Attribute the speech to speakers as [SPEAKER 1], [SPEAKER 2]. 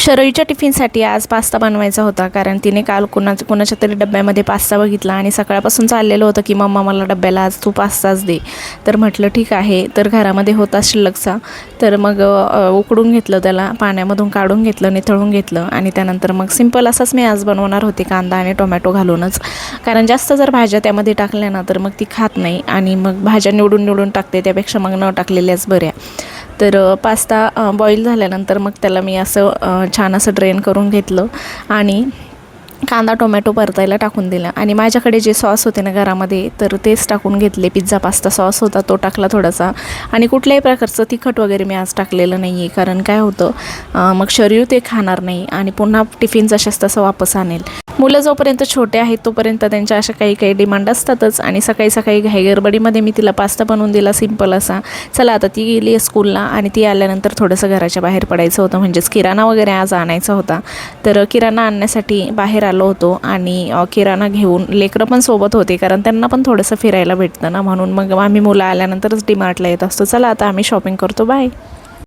[SPEAKER 1] शरयूच्या टिफिनसाठी आज पास्ता बनवायचा होता, कारण तिने काल कोणाच्या तरी डब्यामध्ये पास्ता बघितला आणि सकाळपासून चाललेलं होतं की मम्मा मला डब्याला आज तू पास्ताच दे. तर म्हटलं ठीक आहे. तर घरामध्ये होता शिल्लकचा, तर मग उकडून घेतलं, त्याला पाण्यामधून काढून घेतलं, निथळून घेतलं आणि त्यानंतर मग सिंपल असाच मी आज बनवणार होते, कांदा आणि टोमॅटो घालूनच. कारण जास्त जर भाज्या त्यामध्ये टाकल्या ना तर मग ती खात नाही आणि मग भाज्या निवडून टाकते, त्यापेक्षा मग न टाकलेल्याच बऱ्या. तर पास्ता बॉईल झाल्यानंतर मग त्याला मी असं छान असं ड्रेन करून घेतलं आणि कांदा टोमॅटो परतायला टाकून दिला आणि माझ्याकडे जे सॉस होते ना घरामध्ये तर तेच टाकून घेतले. पिझ्झा पास्ता सॉस होता तो टाकला थोडासा, आणि कुठल्याही प्रकारचं तिखट वगैरे मी आज टाकलेलं नाही आहे, कारण काय होतं मग शरीर ते खाणार नाही आणि पुन्हा टिफिन जशाच तसं वापस आणेल. मुलं जोपर्यंत छोटे आहेत तोपर्यंत त्यांच्या अशा काही डिमांड असतातच, आणि सकाळी घाईगडबडीमध्ये मी तिला पास्ता बनवून दिला सिंपल असा. चला आता ती गेली आहे स्कूलला आणि ती आल्यानंतर थोडंसं घराच्या बाहेर पडायचं होतं, म्हणजेच किराणा वगैरे आज आणायचा होता. तर किराणा आणण्यासाठी बाहेर आलो होतो आणि किराणा घेऊन लेकरं पण सोबत होते, कारण त्यांना पण थोडंसं फिरायला भेटतं ना, म्हणून मग आम्ही मुलं आल्यानंतरच डीमार्टला येत असतो. चला आता आम्ही शॉपिंग करतो, बाय.